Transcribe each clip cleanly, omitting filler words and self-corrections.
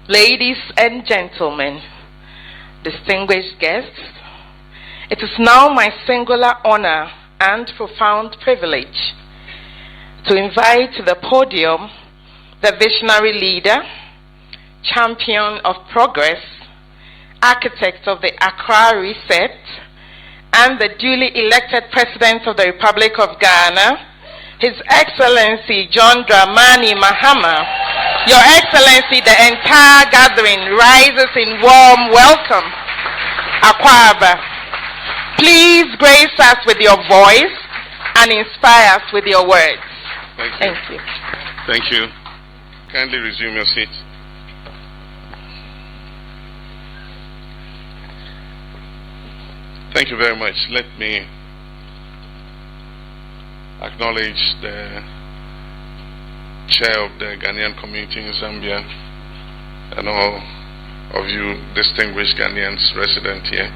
Ladies and gentlemen, distinguished guests, it is now my singular honor and profound privilege to invite to the podium the visionary leader, champion of progress, architect of the Accra Reset, and the duly elected President of the Republic of Ghana, His Excellency John Dramani Mahama. Your Excellency, the entire gathering rises in warm welcome. Akwaba, please grace us with your voice and inspire us with your words. Thank you. Thank you. Kindly resume your seat. Thank you very much. Let me acknowledge the chair of the Ghanaian community in Zambia and all of you distinguished Ghanaians resident here,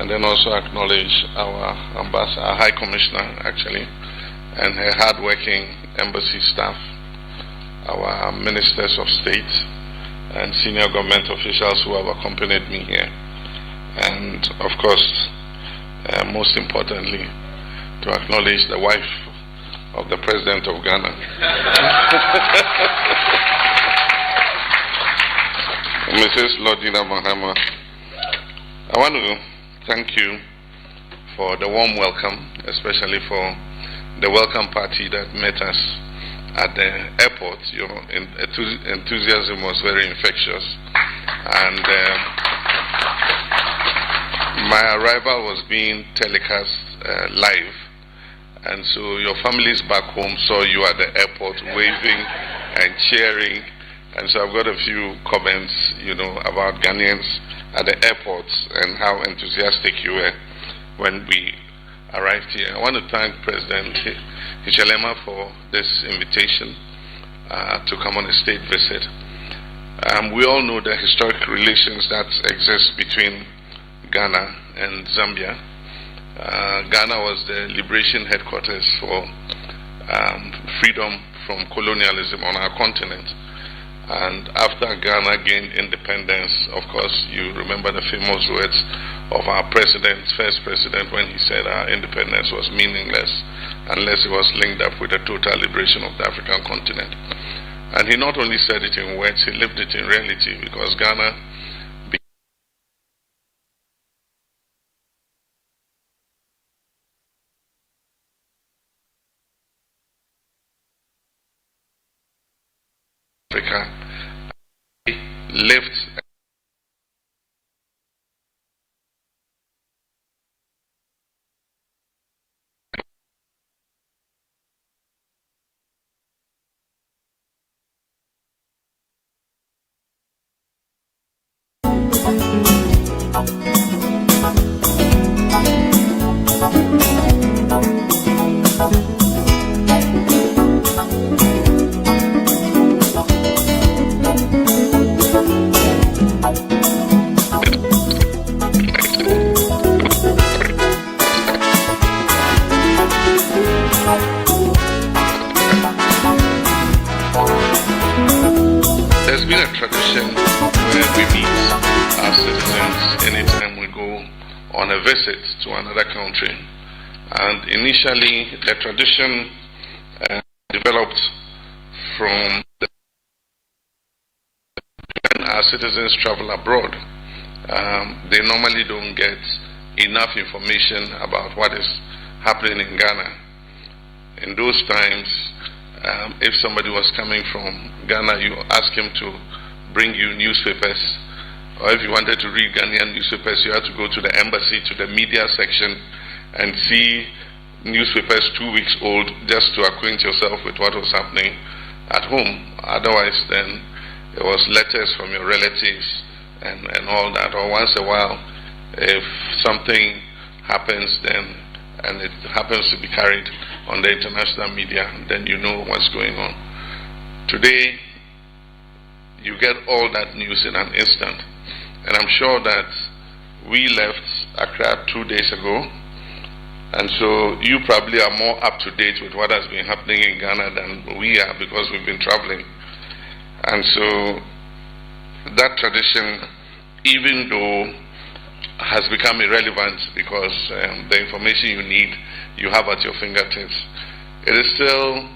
and then also acknowledge our ambassador, our High Commissioner actually, and her hard-working embassy staff, our ministers of state and senior government officials who have accompanied me here, and of course, most importantly, to acknowledge the wife of the President of Ghana. Mrs. Lordina Mahama. I want to thank you for the warm welcome, especially for the welcome party that met us at the airport. You know, enthusiasm was very infectious, and my arrival was being telecast live. And so your families back home saw you at the airport waving and cheering. And so I've got a few comments, you know, about Ghanaians at the airports and how enthusiastic you were when we arrived here. I want to thank President Hichelema for this invitation to come on a state visit. We all know the historic relations that exist between Ghana and Zambia. Ghana was the liberation headquarters for freedom from colonialism on our continent. And after Ghana gained independence, of course, you remember the famous words of our president, first president, when he said our independence was meaningless unless it was linked up with the total liberation of the African continent. And he not only said it in words, he lived it in reality, because Ghana Africa lived there's been a tradition where we meet our citizens anytime we go on a visit to another country. And initially, the tradition developed from when our citizens travel abroad. They normally don't get enough information about what is happening in Ghana. In those times, if somebody was coming from Ghana, you ask him to bring you newspapers, or if you wanted to read Ghanaian newspapers, you had to go to the embassy, to the media section, and see newspapers 2 weeks old just to acquaint yourself with what was happening at home. Otherwise, then it was letters from your relatives and all that. Or once a while, if something happens, then and it happens to be carried on the international media, then you know what's going on. Today, you get all that news in an instant. And I'm sure that we left Accra 2 days ago, and so you probably are more up to date with what has been happening in Ghana than we are, because we've been traveling. And so that tradition, even though has become irrelevant because the information you need, you have at your fingertips, it is still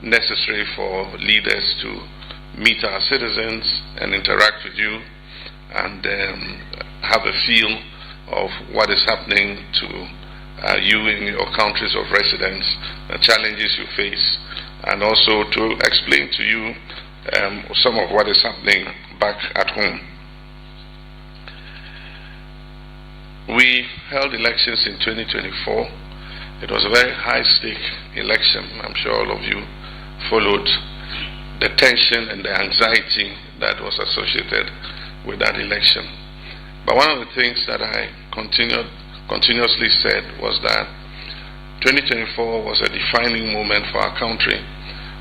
necessary for leaders to meet our citizens and interact with you and have a feel of what is happening to you in your countries of residence, the challenges you face, and also to explain to you some of what is happening back at home. We held elections in 2024. It was a very high-stake election. I'm sure all of you followed the tension and the anxiety that was associated with that election. But one of the things that I continuously said was that 2024 was a defining moment for our country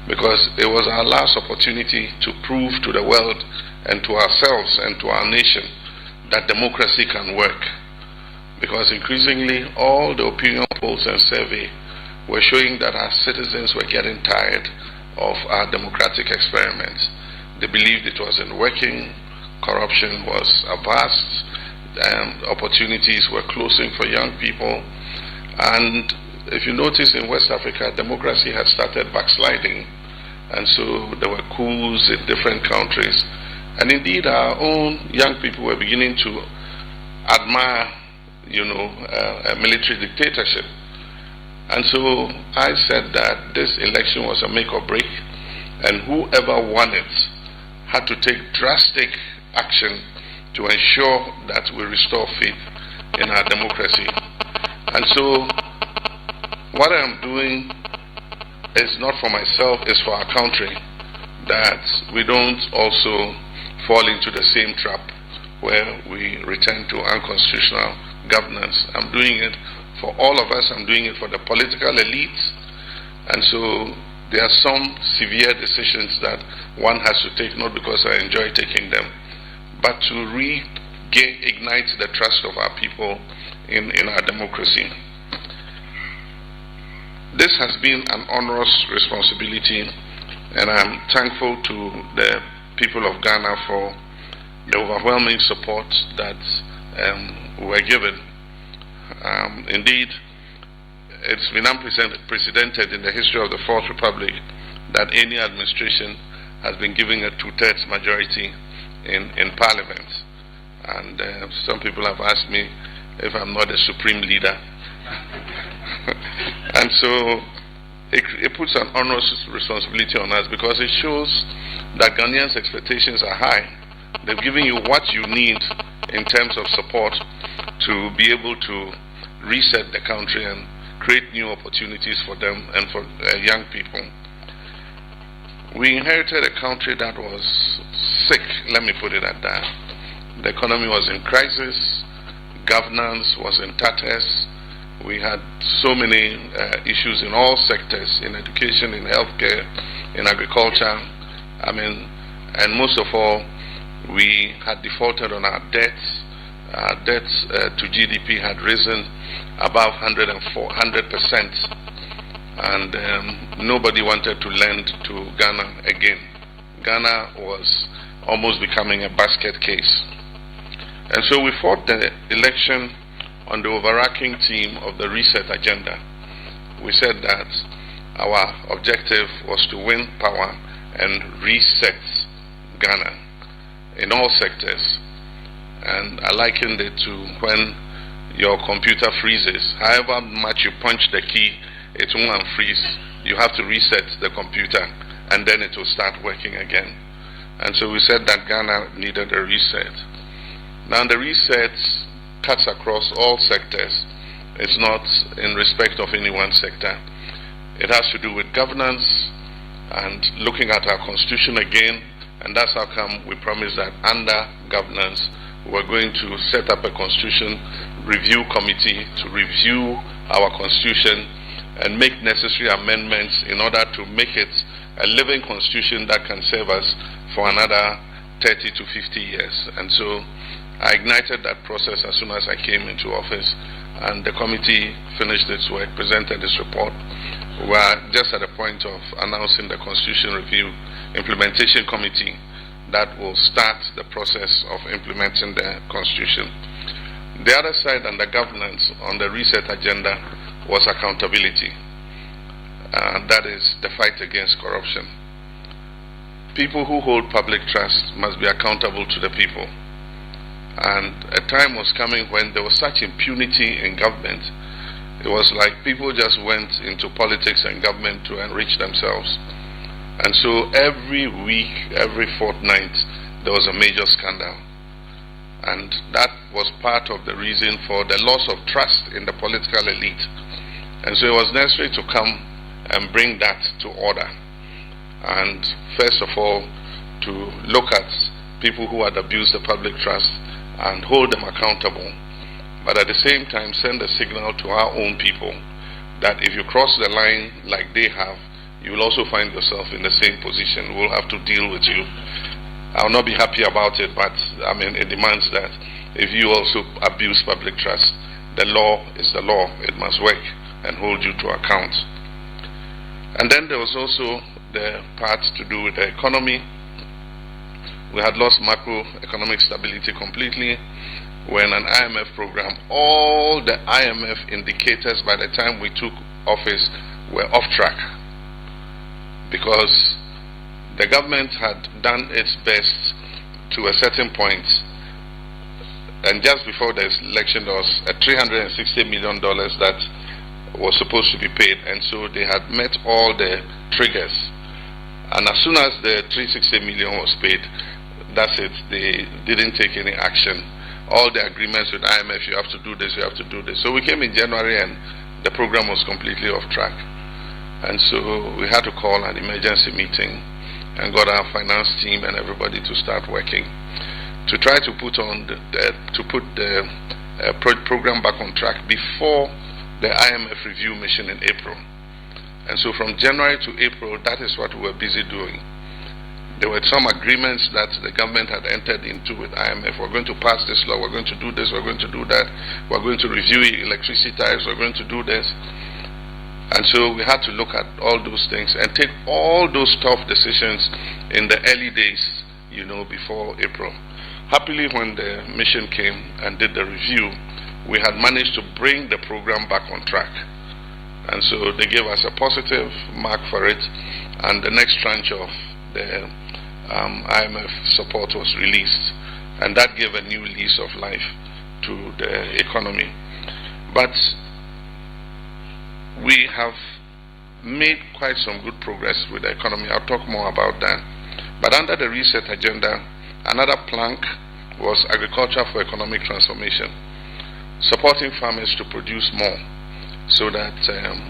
because it was our last opportunity to prove to the world and to ourselves and to our nation that democracy can work. Because increasingly all the opinion polls and survey were showing that our citizens were getting tired of our democratic experiments. They believed it wasn't working, corruption was vast, opportunities were closing for young people. And if you notice in West Africa, democracy had started backsliding. And so there were coups in different countries. And indeed our own young people were beginning to admire a military dictatorship. And so I said that this election was a make or break, and whoever won it had to take drastic action to ensure that we restore faith in our democracy. And so what I'm doing is not for myself, it's for our country, that we don't also fall into the same trap where we return to unconstitutional governance. I'm doing it for all of us. I'm doing it for the political elites. And so there are some severe decisions that one has to take, not because I enjoy taking them, but to reignite the trust of our people in our democracy. This has been an onerous responsibility, and I'm thankful to the people of Ghana for the overwhelming support that were given. Indeed, it's been unprecedented in the history of the Fourth Republic that any administration has been giving a 2/3 majority in Parliament. And some people have asked me if I'm not a supreme leader. And so it puts an onerous responsibility on us because it shows that Ghanaians' expectations are high. They've given you what you need in terms of support to be able to reset the country and create new opportunities for them and for young people. We inherited a country that was sick, let me put it at that. The economy was in crisis, governance was in tatters. We had so many issues in all sectors, in education, in healthcare, in agriculture. And most of all, we had defaulted on our debts. Our debts to GDP had risen above 100%. And nobody wanted to lend to Ghana again. Ghana was almost becoming a basket case. And so we fought the election on the overarching theme of the reset agenda. We said that our objective was to win power and reset Ghana in all sectors. And I likened it to when your computer freezes. However much you punch the key, it won't unfreeze. You have to reset the computer and then it will start working again. And so we said that Ghana needed a reset. Now the reset cuts across all sectors. It's not in respect of any one sector. It has to do with governance and looking at our constitution again, and that's how come we promised that under governance we're going to set up a constitution review committee to review our constitution and make necessary amendments in order to make it a living constitution that can serve us for another 30 to 50 years. And so I ignited that process as soon as I came into office, and the committee finished its work, presented its report. We are just at the point of announcing the Constitution Review Implementation Committee that will start the process of implementing the Constitution. The other side under governance on the reset agenda was accountability. That is the fight against corruption. People who hold public trust must be accountable to the people. And a time was coming when there was such impunity in government. It was like people just went into politics and government to enrich themselves. And so every week, every fortnight, there was a major scandal. And that was part of the reason for the loss of trust in the political elite. And so it was necessary to come and bring that to order. And first of all, to look at people who had abused the public trust and hold them accountable. But at the same time, send a signal to our own people that if you cross the line like they have, you will also find yourself in the same position. We'll have to deal with you. I'll not be happy about it, but I mean, it demands that if you also abuse public trust, the law is the law. It must work and hold you to account. And then there was also the part to do with the economy. We had lost macroeconomic stability completely. When an IMF program, all the IMF indicators by the time we took office were off track, because the government had done its best to a certain point, and just before the election there was a $360 million that was supposed to be paid, and so they had met all the triggers, and as soon as the $360 million was paid, that's it. They didn't take any action. All the agreements with IMF, you have to do this, you have to do this. So we came in January and the program was completely off track. And so we had to call an emergency meeting and got our finance team and everybody to start working to try to put the program back on track before the IMF review mission in April. And so from January to April, that is what we were busy doing. There were some agreements that the government had entered into with IMF. We're going to pass this law, we're going to do this, we're going to do that, we're going to review electricity tariffs, we're going to do this. And so we had to look at all those things and take all those tough decisions in the early days, before April. Happily, when the mission came and did the review, we had managed to bring the program back on track. And so they gave us a positive mark for it, and the next tranche of the IMF support was released, and that gave a new lease of life to the economy. But we have made quite some good progress with the economy. I'll talk more about that. But under the reset agenda, another plank was agriculture for economic transformation, supporting farmers to produce more so that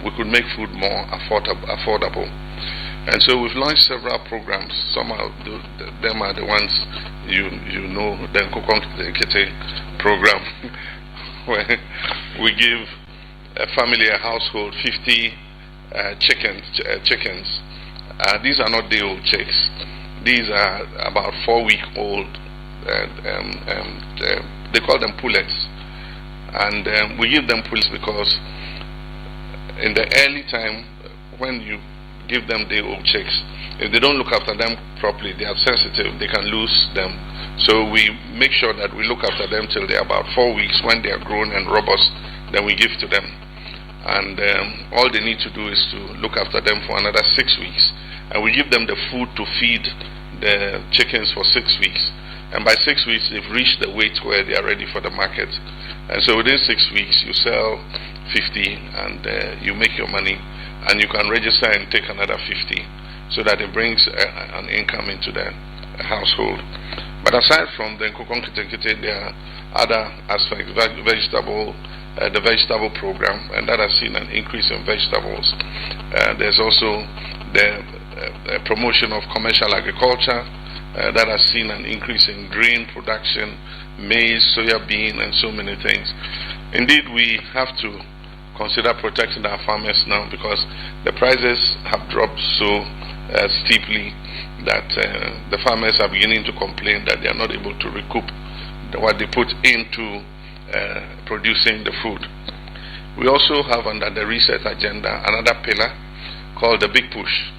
we could make food more affordable. And so we've launched several programs. Some of them are the ones you know, the Nkokon program, where we give a family, a household, 50 chickens. These are not day-old chicks. These are about 4-week-old. They call them pullets. And we give them pullets because in the early time, when you give them day-old chicks, if they don't look after them properly, they are sensitive, they can lose them. So we make sure that we look after them till they're about 4 weeks. When they are grown and robust, then we give to them. And all they need to do is to look after them for another 6 weeks. And we give them the food to feed the chickens for 6 weeks. And by 6 weeks, they've reached the weight where they are ready for the market. And so within 6 weeks, you sell 50 and you make your money. And you can register and take another 50, so that it brings an income into the household. But aside from the Nkokon Kite, there are other aspects, the vegetable program, and that has seen an increase in vegetables. There's also the promotion of commercial agriculture, that has seen an increase in grain production, maize, soya bean, and so many things. Indeed, we have to consider protecting our farmers now, because the prices have dropped so steeply that the farmers are beginning to complain that they are not able to recoup what they put into producing the food. We also have under the reset agenda another pillar called the Big Push,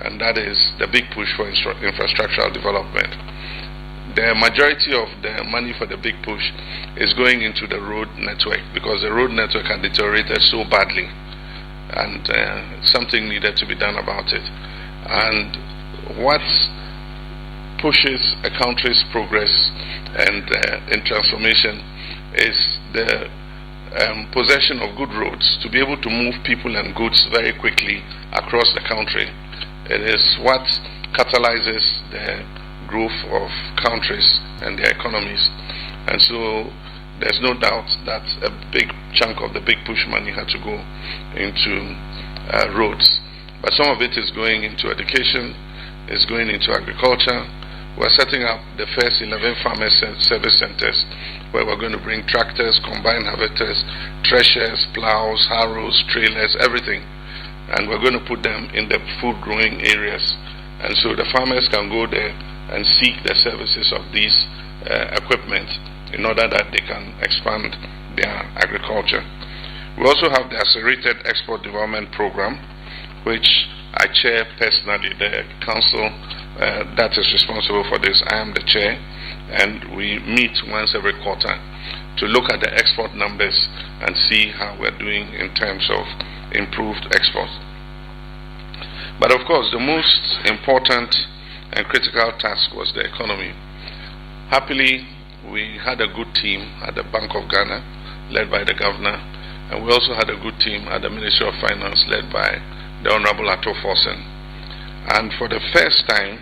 and that is the big push for infrastructural development. the majority of the money for the big push is going into the road network, because the road network had deteriorated so badly, and something needed to be done about it. And what pushes a country's progress and in transformation is the possession of good roads, to be able to move people and goods very quickly across the country. It is what catalyzes the growth of countries and their economies. And so there's no doubt that a big chunk of the big push money had to go into roads. But some of it is going into education, is going into agriculture. We're setting up the first 11 farmer service centers, where we're going to bring tractors, combine harvesters, threshers, plows, harrows, trailers, everything. And we're going to put them in the food growing areas. And so the farmers can go there and seek the services of these equipment in order that they can expand their agriculture. We also have the Accelerated Export Development Program, which I chair personally. The council that is responsible for this, I am the chair, and we meet once every quarter to look at the export numbers and see how we're doing in terms of improved exports. But of course, the most important and critical task was the economy. Happily, we had a good team at the Bank of Ghana, led by the governor, and we also had a good team at the Ministry of Finance, led by the Honorable Ato Forsen. And for the first time,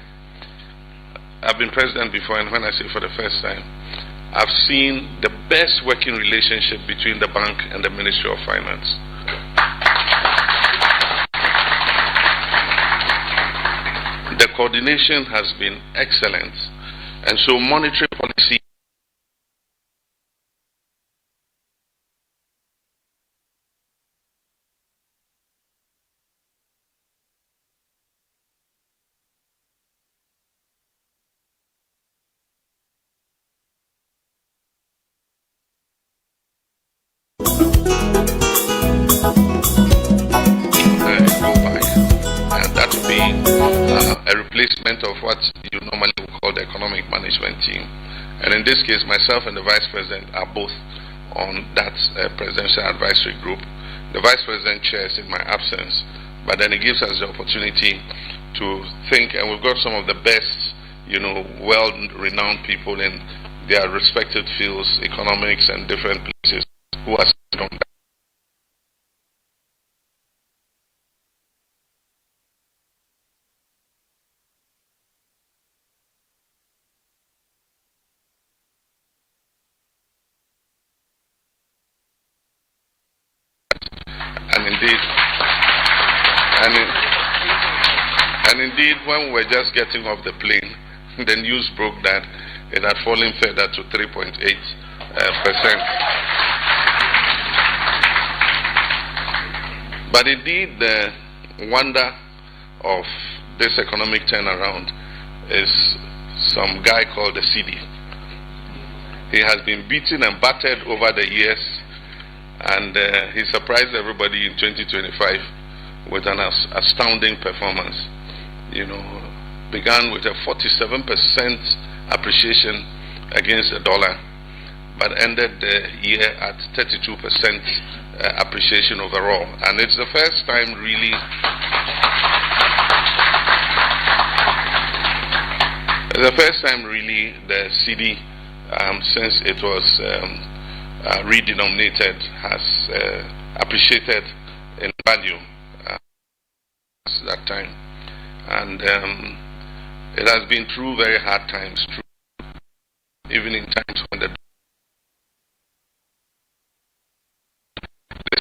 I've been president before, and when I say for the first time, I've seen the best working relationship between the bank and the Ministry of Finance. The coordination has been excellent, and so monetary policy a replacement of what you normally would call the economic management team. And in this case, myself and the Vice President are both on that presidential advisory group. The Vice President chairs in my absence, but then it gives us the opportunity to think, and we've got some of the best, well-renowned people in their respective fields, economics and different places, who are on that. And indeed, when we were just getting off the plane, the news broke that it had fallen further to 3.8%. But indeed, the wonder of this economic turnaround is some guy called the CD. He has been beaten and battered over the years, and he surprised everybody in 2025 with an astounding performance. Began with a 47% appreciation against the dollar, but ended the year at 32% appreciation overall. And it's the first time really the CD, since it was redenominated, has appreciated in value that time. And it has been through very hard times, even in times when the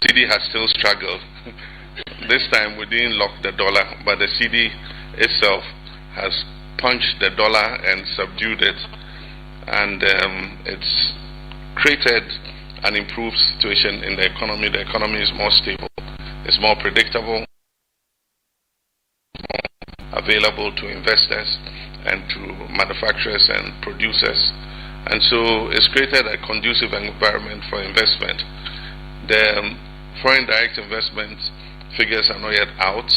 CD has still struggled. This time we didn't lock the dollar, but the CD itself has punched the dollar and subdued it, and it's created an improved situation in the economy. The economy is more stable, it's more predictable, more available to investors and to manufacturers and producers, and so it's created a conducive environment for investment. The foreign direct investment figures are not yet out,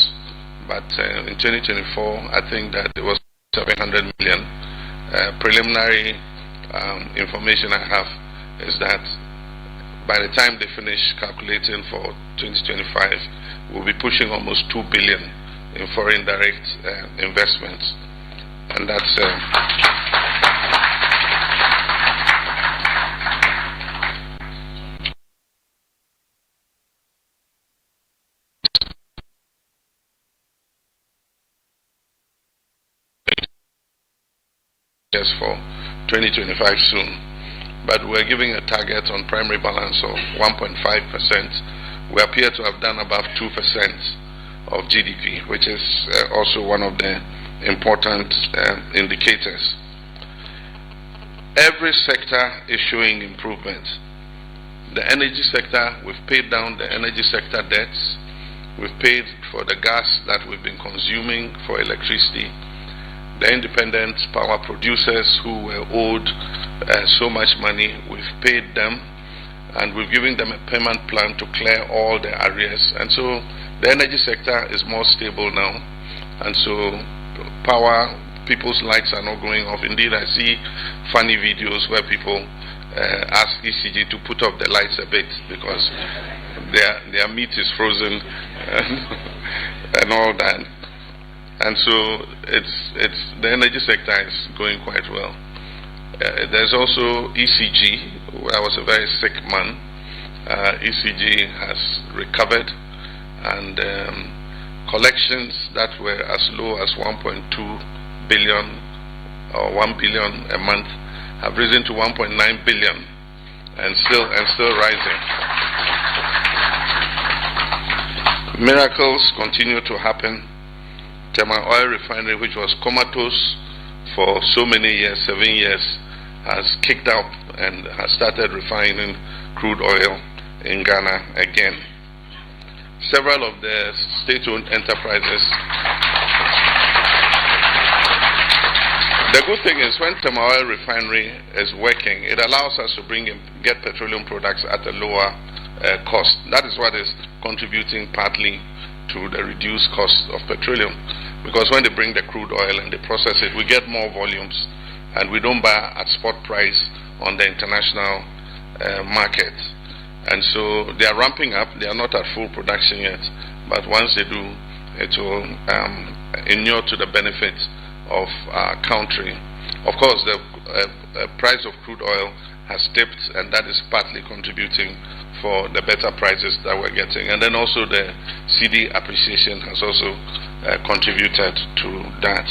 but in 2024 I think that it was 700 million preliminary information I have is that by the time they finish calculating for 2025, we'll be pushing almost 2 billion in foreign direct investments, and that's for 2025 soon. But we're giving a target on primary balance of 1.5%. We appear to have done above 2% of GDP, which is also one of the important indicators. Every sector is showing improvement. The energy sector, we've paid down the energy sector debts. We've paid for the gas that we've been consuming for electricity. The independent power producers who were owed so much money, we've paid them, and we've given them a payment plan to clear all the arrears. And so the energy sector is more stable now, and so people's lights are not going off. Indeed, I see funny videos where people ask ECG to put off the lights a bit because their meat is frozen and all that. And so the energy sector is going quite well. There's also ECG. I was a very sick man. ECG has recovered, and collections that were as low as 1.2 billion or 1 billion a month have risen to 1.9 billion and still rising. Miracles continue to happen. Tema Oil Refinery, which was comatose for so many years, 7 years, has kicked up and has started refining crude oil in Ghana again. Several of the state-owned enterprises. The good thing is when Tema Oil Refinery is working, it allows us to get petroleum products at a lower cost. That is what is contributing partly to the reduced cost of petroleum, because when they bring the crude oil and they process it, we get more volumes, and we don't buy at spot price on the international market. And so they are ramping up. They are not at full production yet, but once they do, it will inure to the benefit of our country. Of course, the price of crude oil has dipped, and that is partly contributing for the better prices that we're getting. And then also the CD appreciation has also contributed to that.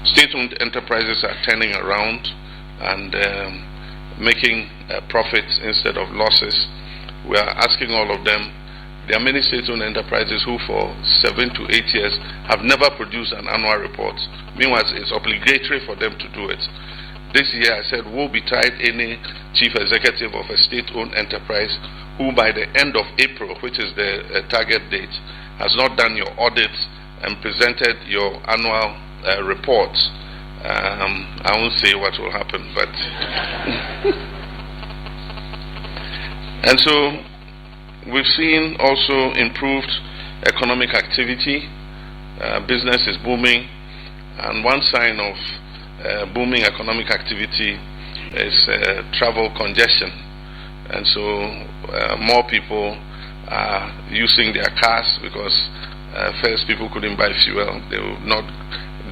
State-owned enterprises are turning around and making profits instead of losses. We are asking all of them. There are many state-owned enterprises who for 7 to 8 years have never produced an annual report. Meanwhile, it's obligatory for them to do it. This year I said, woe betide any chief executive of a state-owned enterprise who by the end of April, which is the target date, has not done your audits and presented your annual reports. I won't say what will happen, but and so we've seen also improved economic activity. Business is booming, and one sign of booming economic activity is travel congestion, and so more people are using their cars because first people couldn't buy fuel. They would not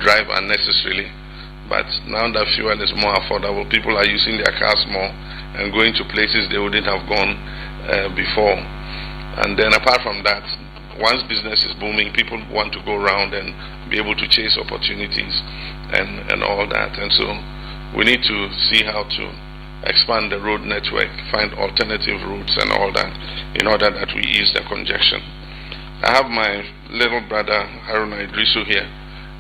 drive unnecessarily, but now that fuel is more affordable, people are using their cars more and going to places they wouldn't have gone before. And then apart from that, once business is booming, people want to go around and be able to chase opportunities and all that. And so we need to see how to expand the road network, find alternative routes and all that in order that we ease the congestion. I have my little brother Haruna Idrisu here,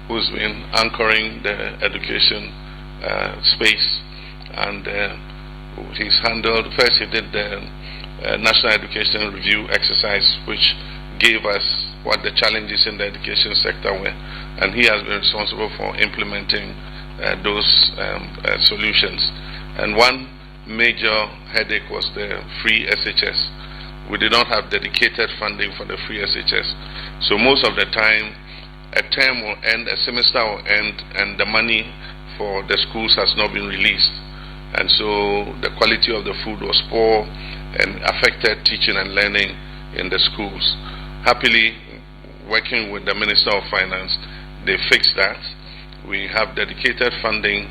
who's been anchoring the education space, and he's handled, first he did the National Education Review exercise, which gave us what the challenges in the education sector were, and he has been responsible for implementing those solutions. And one major headache was the free SHS. We did not have dedicated funding for the free SHS. So most of the time, a term will end, a semester will end, and the money for the schools has not been released. And so the quality of the food was poor and affected teaching and learning in the schools. Happily, working with the Minister of Finance, they fixed that. We have dedicated funding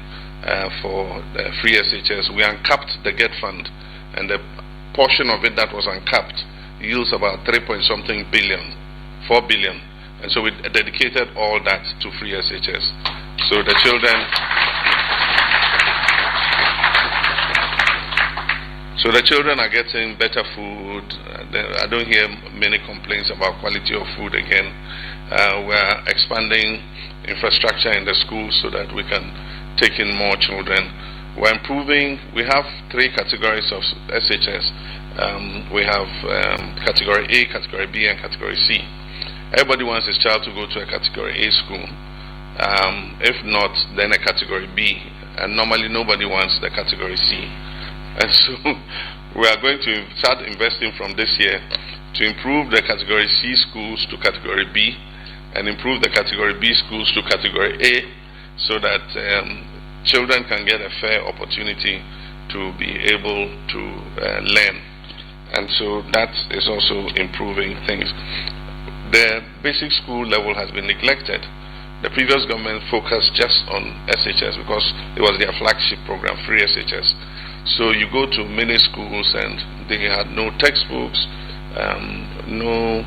for the free SHS. We uncapped the GET fund, and the portion of it that was uncapped yields about 3.something billion, 4 billion. And so we dedicated all that to free SHS. So the children are getting better food. I don't hear many complaints about quality of food again. We're expanding infrastructure in the schools so that we can take in more children. We're improving. We have 3 categories of SHS. We have category A, category B, and category C. Everybody wants his child to go to a category A school. If not, then a category B. And normally nobody wants the category C. And so we are going to start investing from this year to improve the category C schools to category B and improve the category B schools to category A so that children can get a fair opportunity to be able to learn. And so that is also improving things. The basic school level has been neglected. The previous government focused just on SHS because it was their flagship program, free SHS. So you go to many schools and they had no textbooks, no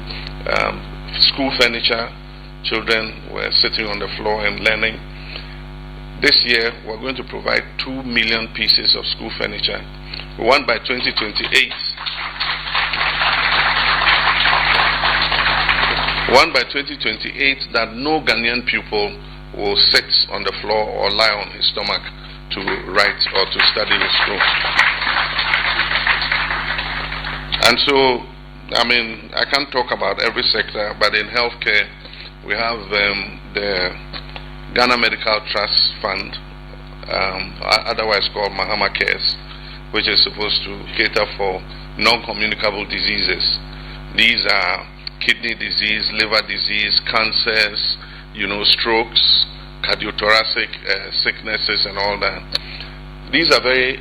school furniture. Children were sitting on the floor and learning. This year we're going to provide 2 million pieces of school furniture. We want by 2028. One by 2028 that no Ghanaian pupil will sit on the floor or lie on his stomach to write or to study in school. And so, I mean, I can't talk about every sector, but in healthcare, we have the Ghana Medical Trust Fund, otherwise called Mahama Cares, which is supposed to cater for non-communicable diseases. These are kidney disease, liver disease, cancers, strokes, cardiothoracic sicknesses and all that. These are very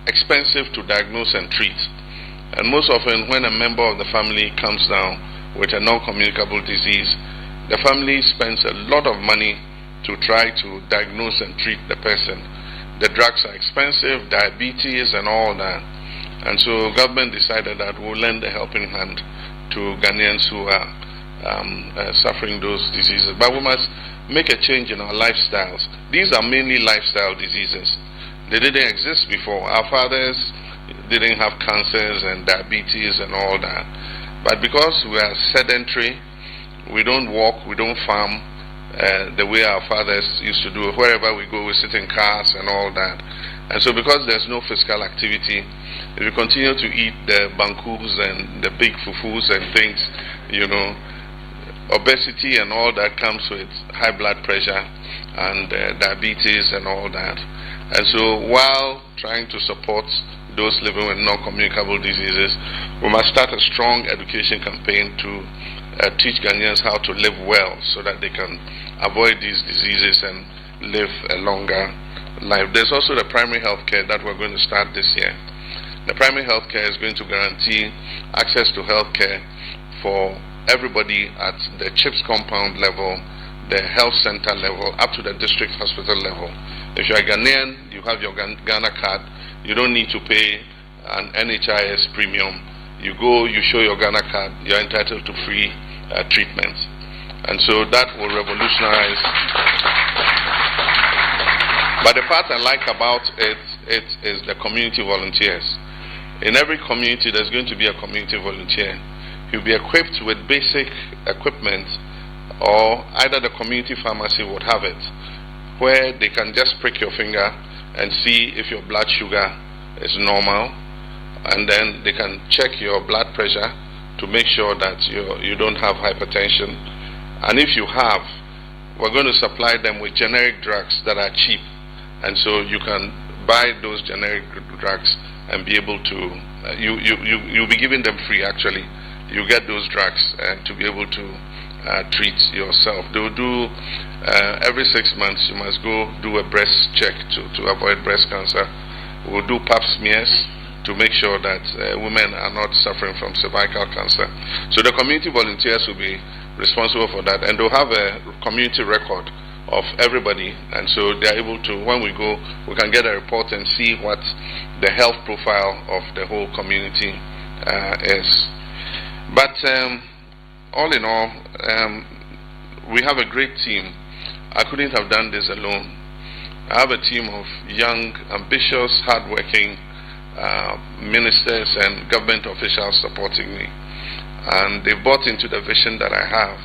expensive to diagnose and treat. And most often when a member of the family comes down with a non-communicable disease, the family spends a lot of money to try to diagnose and treat the person. The drugs are expensive, diabetes and all that. And so government decided that we'll lend a helping hand to Ghanaians who are suffering those diseases. But we must make a change in our lifestyles. These are mainly lifestyle diseases. They didn't exist before. Our fathers didn't have cancers and diabetes and all that. But because we are sedentary, we don't walk, we don't farm the way our fathers used to do. Wherever we go, we sit in cars and all that. And so because there's no physical activity, if you continue to eat the bankus and the big fufus and things, obesity and all that comes with high blood pressure and diabetes and all that. And so while trying to support those living with non-communicable diseases, we must start a strong education campaign to teach Ghanaians how to live well so that they can avoid these diseases and live a longer life. There's also the primary health care that we're going to start this year. The primary health care is going to guarantee access to health care for everybody at the CHIPS compound level, the health center level, up to the district hospital level. If you're a Ghanaian, you have your Ghana card, you don't need to pay an NHIS premium. You go, you show your Ghana card, you're entitled to free treatment. And so that will revolutionize. But the part I like about it is the community volunteers. In every community, there's going to be a community volunteer. He'll be equipped with basic equipment, or either the community pharmacy would have it, where they can just prick your finger and see if your blood sugar is normal, and then they can check your blood pressure to make sure that you don't have hypertension. And if you have, we're going to supply them with generic drugs that are cheap, and so you can buy those generic drugs and be able to you'll be giving them free. Actually, you get those drugs and to be able to treat yourself. They will do every 6 months. You must go do a breast check to avoid breast cancer. We'll do pap smears to make sure that women are not suffering from cervical cancer. So the community volunteers will be responsible for that, and they'll have a community record of everybody, and so they're able to, when we go, we can get a report and see what the health profile of the whole community is. But all in all, we have a great team. I couldn't have done this alone. I have a team of young, ambitious, hardworking ministers and government officials supporting me, and they bought into the vision that I have.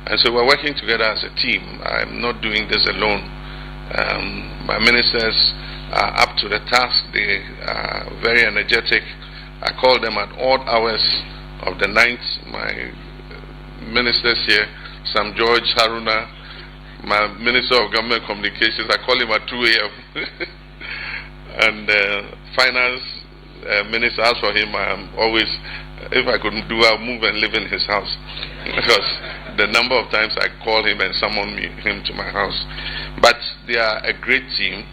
And so we're working together as a team. I'm not doing this alone. My ministers are up to the task. They are very energetic. I call them at odd hours of the night. My ministers here, Sam George Haruna, my Minister of Government Communications, I call him at 2 a.m. And Finance Minister, as for him, I'm always, if I couldn't do, I'll move and live in his house. Because the number of times I call him and summon him to my house. But they are a great team,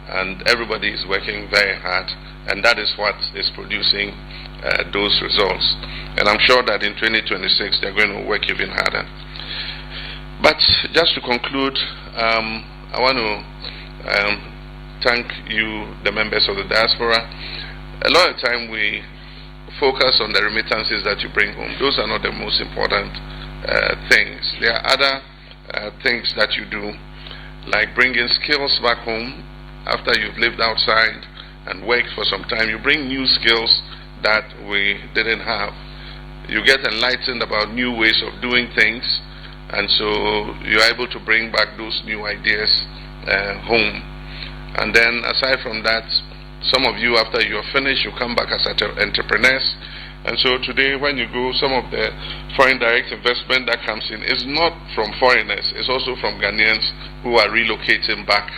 and everybody is working very hard, and that is what is producing those results. And I'm sure that in 2026 they're going to work even harder. But just to conclude, I want to thank you, the members of the diaspora. A lot of time we focus on the remittances that you bring home. Those are not the most important things. There are other things that you do, like bringing skills back home after you've lived outside and worked for some time. You bring new skills that we didn't have. You get enlightened about new ways of doing things, and so you're able to bring back those new ideas home. And then aside from that, some of you, after you're finished, you come back as entrepreneurs. And so today, when you go, some of the foreign direct investment that comes in is not from foreigners, it's also from Ghanaians who are relocating back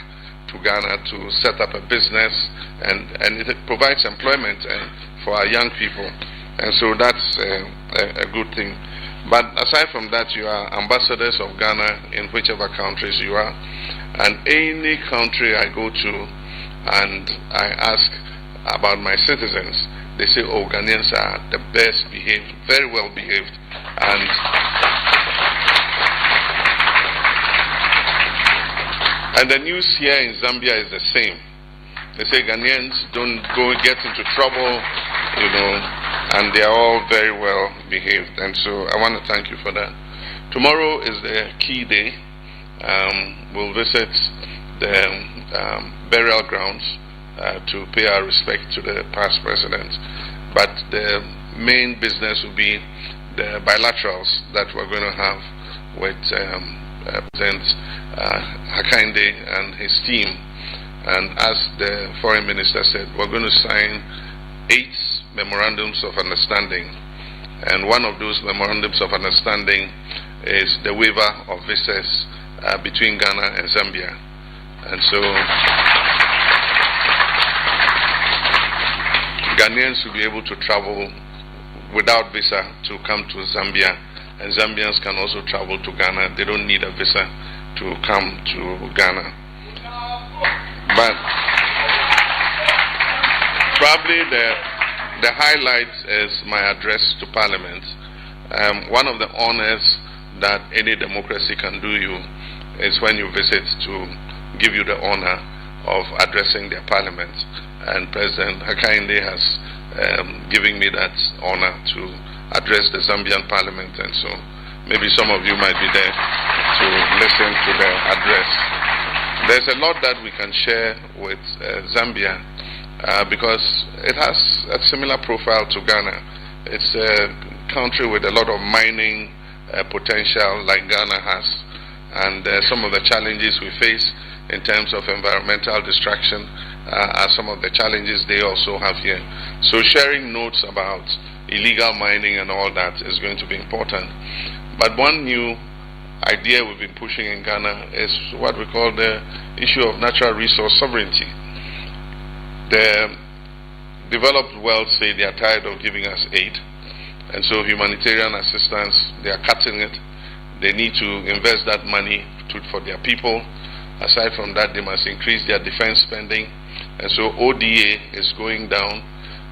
to Ghana to set up a business, and it provides employment for our young people. And so that's a good thing. But aside from that, you are ambassadors of Ghana in whichever countries you are. And any country I go to and I ask about my citizens, they say, oh, Ghanaians are the best behaved, very well behaved. And the news here in Zambia is the same. They say Ghanaians don't go get into trouble, and they are all very well behaved. And so I want to thank you for that. Tomorrow is the key day. We'll visit the burial grounds to pay our respect to the past president. But the main business will be the bilaterals that we're going to have with President Hakainde and his team. And as the foreign minister said, we're going to sign 8 memorandums of understanding. And one of those memorandums of understanding is the waiver of visas between Ghana and Zambia. And so Ghanaians will be able to travel without visa to come to Zambia, and Zambians can also travel to Ghana. They don't need a visa to come to Ghana. But probably the highlight is my address to Parliament. One of the honors that any democracy can do you is when you visit, to give you the honor of addressing their Parliament. And President Hakainde has given me that honor to address the Zambian Parliament, and so maybe some of you might be there to listen to the address. There's a lot that we can share with Zambia because it has a similar profile to Ghana. It's a country with a lot of mining potential like Ghana has, and some of the challenges we face in terms of environmental destruction are some of the challenges they also have here. So sharing notes about illegal mining and all that is going to be important. But one new idea we've been pushing in Ghana is what we call the issue of natural resource sovereignty. The developed world say they are tired of giving us aid, and so humanitarian assistance, they are cutting it. they need to invest that money for their people. Aside from that, they must increase their defense spending. And so ODA is going down.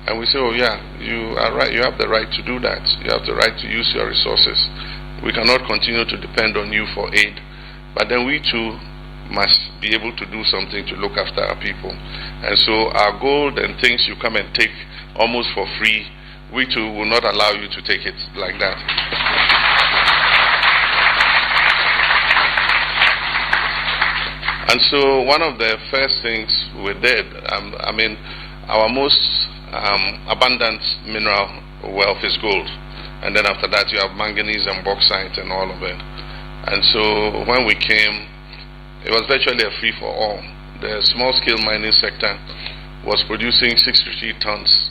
And we say, oh yeah, you are right, you have the right to do that. You have the right to use your resources. We cannot continue to depend on you for aid. But then we too must be able to do something to look after our people. And so our gold and things you come and take almost for free, we too will not allow you to take it like that. And so one of the first things we did, our most abundant mineral wealth is gold. And then after that you have manganese and bauxite and all of it. And so when we came, it was virtually a free-for-all. The small-scale mining sector was producing 63 tons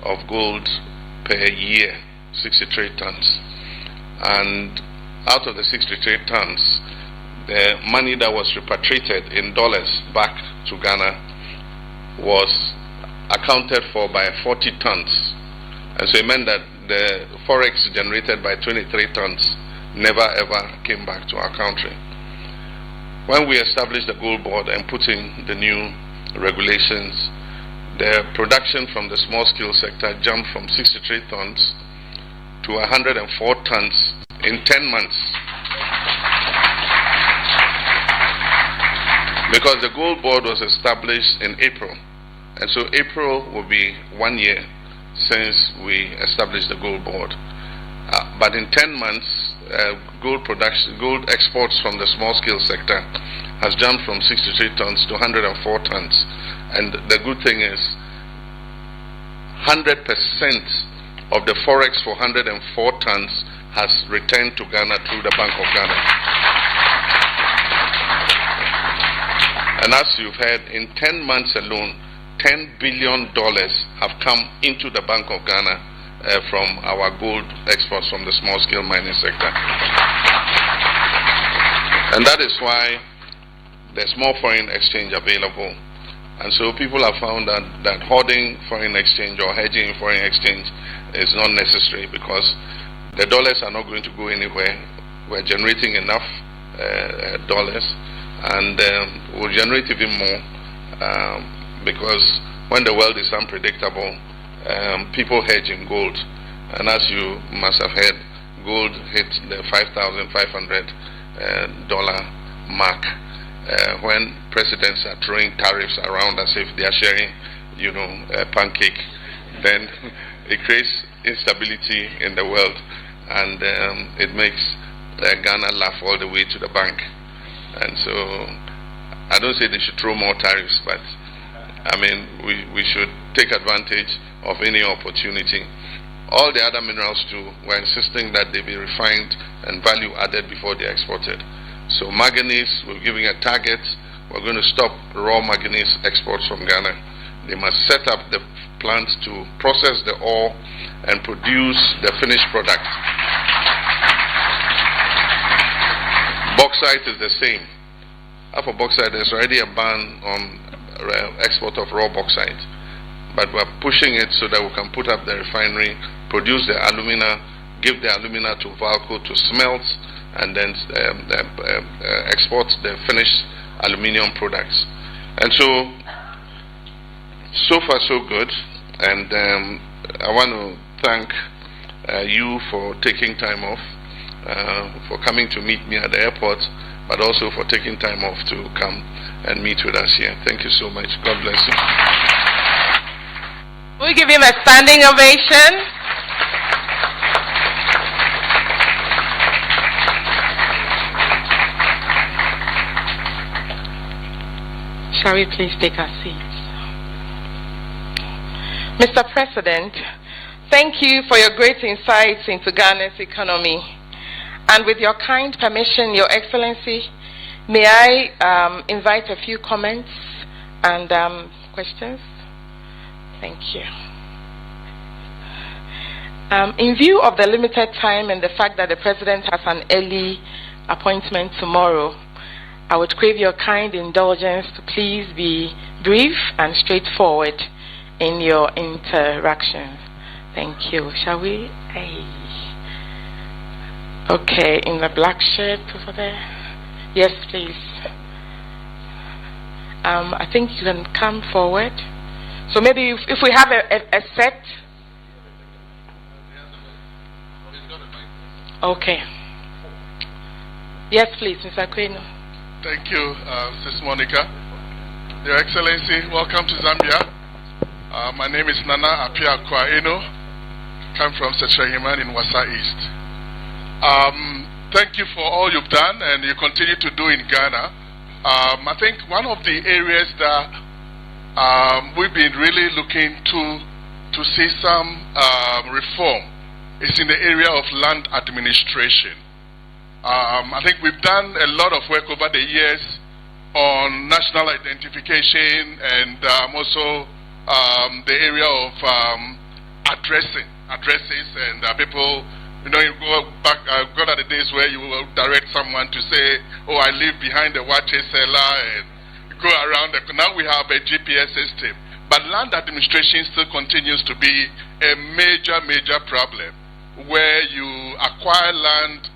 of gold per year, 63 tons. And out of the 63 tons, the money that was repatriated in dollars back to Ghana was accounted for by 40 tons. And so it meant that the forex generated by 23 tons never ever came back to our country. When we established the gold board and put in the new regulations, the production from the small scale sector jumped from 63 tons to 104 tons in 10 months. Because the gold board was established in April. And so April will be 1 year since we established the gold board. But in 10 months, gold exports from the small scale sector has jumped from 63 tons to 104 tons. And the good thing is 100% of the forex for 104 tons has returned to Ghana through the Bank of Ghana. And as you've heard, in 10 months alone, $10 billion have come into the Bank of Ghana from our gold exports from the small-scale mining sector. And that is why there's more foreign exchange available. And so people have found that hoarding foreign exchange or hedging foreign exchange is not necessary, because the dollars are not going to go anywhere. We're generating enough dollars, and we'll generate even more, because when the world is unpredictable, people hedge in gold. And as you must have heard, gold hit the $5,500 mark when presidents are throwing tariffs around as if they are sharing, a pancake. Then it creates instability in the world, and it makes Ghana laugh all the way to the bank. And so I don't say they should throw more tariffs, but we should take advantage of any opportunity. All the other minerals too, we're insisting that they be refined and value added before they're exported. So manganese, we're giving a target. We're going to stop raw manganese exports from Ghana. They must set up the plants to process the ore and produce the finished product. Bauxite is the same. For bauxite, there's already a ban on export of raw bauxite, but we're pushing it so that we can put up the refinery, produce the alumina, give the alumina to Valco to smelt, and then export the finished aluminium products. And so far so good. And I want to thank you for taking time off, for coming to meet me at the airport, but also for taking time off to come and meet with us here. Thank you so much. God bless you. We give him a standing ovation. Shall we please take our seats? Mr. President, thank you for your great insights into Ghana's economy. And with your kind permission, Your Excellency, may I invite a few comments and questions? Thank you. In view of the limited time and the fact that the President has an early appointment tomorrow, I would crave your kind indulgence to please be brief and straightforward in your interactions. Thank you. Shall we? Okay, in the black shirt over there. Yes, please. I think you can come forward. So maybe if we have a set. Okay. Yes, please, Mr. Queno. Thank you, Ms. Monica. Your Excellency, welcome to Zambia. My name is Nana Apia Kwaeno. Come from Setrahiman in Wasa East. Thank you for all you've done and you continue to do in Ghana. I think one of the areas that we've been really looking to see some reform is in the area of land administration. I think we've done a lot of work over the years on national identification and also the area of addresses and people. You know, you go back, gone are the days where you will direct someone to say, oh, I live behind the water cellar, and go around. Now we have a GPS system. But land administration still continues to be a major problem, where you acquire land,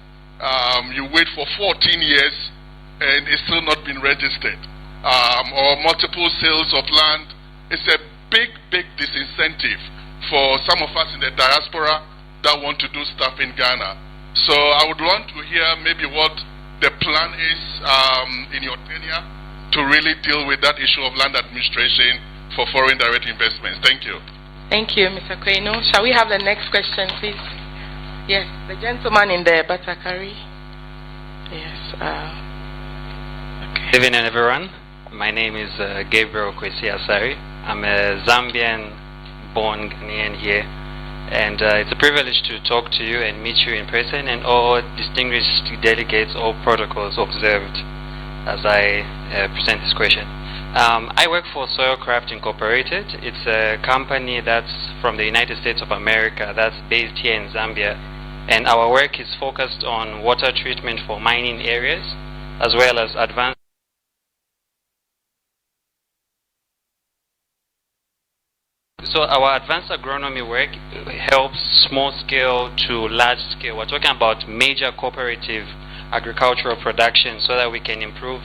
you wait for 14 years, and it's still not been registered. Or multiple sales of land. It's a big disincentive for some of us in the diaspora that want to do stuff in Ghana. So I would want to hear maybe what the plan is in your tenure to really deal with that issue of land administration for foreign direct investments. Thank you. Thank you, Mr. Queno. Shall we have the next question, please? Yes, the gentleman in the Batakari. Yes. Okay. Good evening, everyone. My name is Gabriel Kwesi Asari. I'm a Zambian-born Ghanaian here. And it's a privilege to talk to you and meet you in person and all distinguished delegates, all protocols observed as I present this question. I work for Soilcraft Incorporated. It's a company that's from the United States of America that's based here in Zambia. And our work is focused on water treatment for mining areas as well as advanced. So our advanced agronomy work helps small scale to large scale. We're talking about major cooperative agricultural production so that we can improve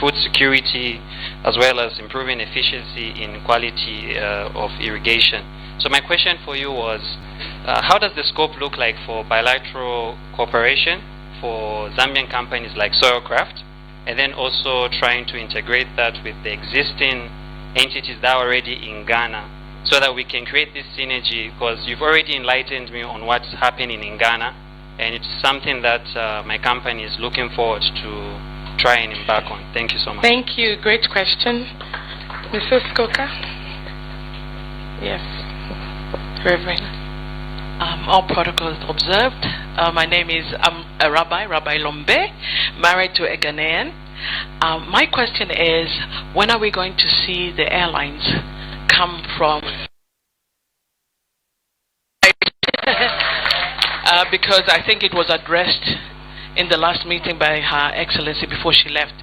food security as well as improving efficiency in quality of irrigation. So my question for you was, how does the scope look like for bilateral cooperation for Zambian companies like Soilcraft, and then also trying to integrate that with the existing entities that are already in Ghana, so that we can create this synergy? Because you've already enlightened me on what's happening in Ghana, and it's something that my company is looking forward to try and embark on. Thank you so much. Thank you. Great question. Mrs. Koka? Yes. Reverend. All protocols observed. My name is Rabbi Lombe, married to a Ghanaian. My question is, when are we going to see the airlines come from? Because I think it was addressed in the last meeting by Her Excellency before she left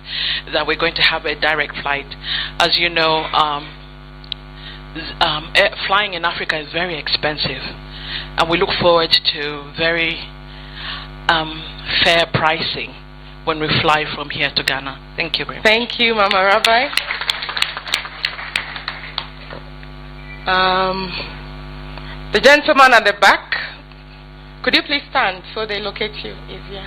that we're going to have a direct flight. As you know, flying in Africa is very expensive, and we look forward to very fair pricing when we fly from here to Ghana. Thank you very much. Thank you, Mama Rabbi. The gentleman at the back, could you please stand so they locate you easier?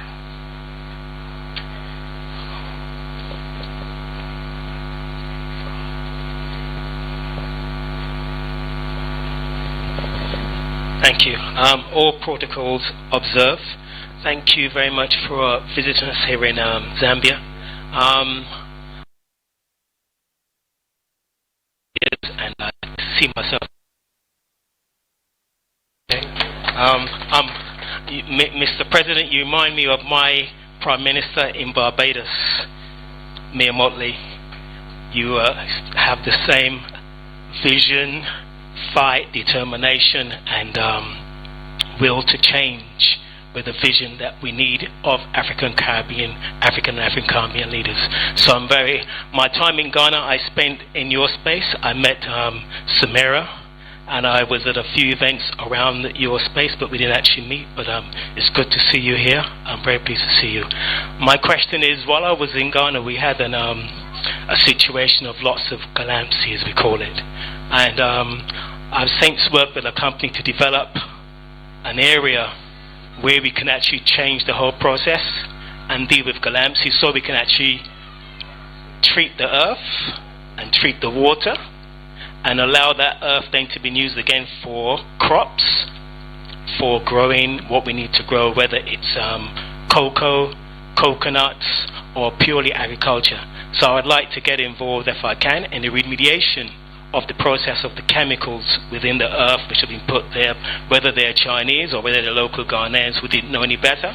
Thank you. All protocols observed. Thank you very much for visiting us here in Zambia. And I see myself. Mr. President, you remind me of my Prime Minister in Barbados, Mia Motley. You have the same vision, fight, determination, and will to change with the vision that we need of African Caribbean leaders. So my time in Ghana I spent in your space. I met Samira, and I was at a few events around your space, but we didn't actually meet. But it's good to see you here. I'm very pleased to see you. My question is, while I was in Ghana, we had a situation of lots of calamity, as we call it, and I've since worked with a company to develop an area where we can actually change the whole process and deal with calamity, so we can actually treat the earth and treat the water and allow that earth then to be used again for crops, for growing what we need to grow, whether it's cocoa, coconuts, or purely agriculture. So I'd like to get involved, if I can, in the remediation of the process of the chemicals within the earth which have been put there, whether they're Chinese or whether they're local Ghanaians who didn't know any better.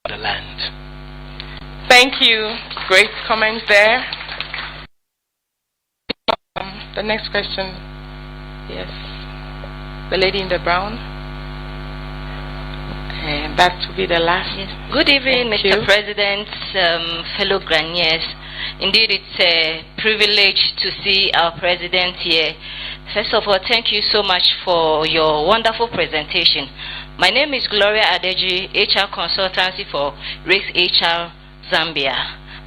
The land. Thank you. Great comment there. The next question. Yes. The lady in the brown. And that will be the last. Yes. Good evening, Thank Mr. you. President, fellow Ghanaians. Indeed, it's a privilege to see our president here. First of all, thank you so much for your wonderful presentation. My name is Gloria Adeji, HR Consultancy for Risk HR Zambia.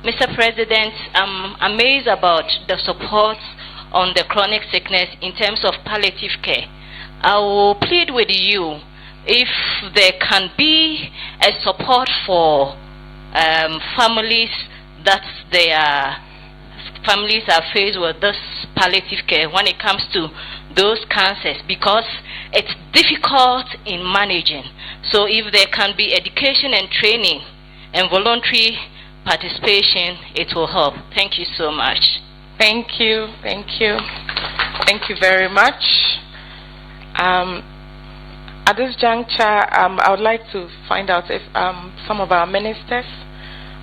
Mr. President, I'm amazed about the support on the chronic sickness in terms of palliative care. I will plead with you, if there can be a support for families that families are faced with this palliative care when it comes to those cancers, because it's difficult in managing. So if there can be education and training and voluntary participation, it will help. Thank you so much. Thank you. Thank you. Thank you very much. At this juncture, I would like to find out if some of our ministers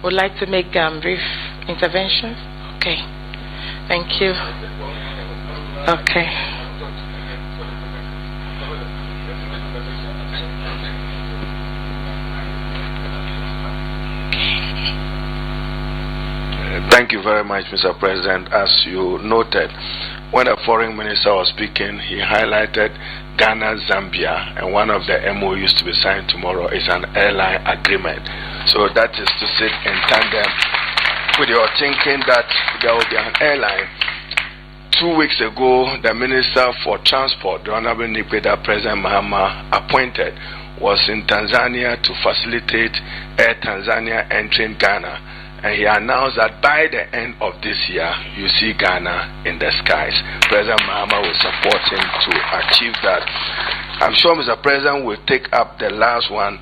would like to make brief interventions. Okay. Thank you. Okay. Thank you very much, Mr. President. As you noted, when the foreign minister was speaking, he highlighted Ghana, Zambia, and one of the MOUs to be signed tomorrow is an airline agreement. So that is to sit in tandem with your thinking that there will be an airline. 2 weeks ago, the Minister for Transport, the Honorable Nipeda President Mahama appointed, was in Tanzania to facilitate Air Tanzania entering Ghana. And he announced that by the end of this year, you see Ghana in the skies. President Mahama will support him to achieve that. I'm sure Mr. President will take up the last one.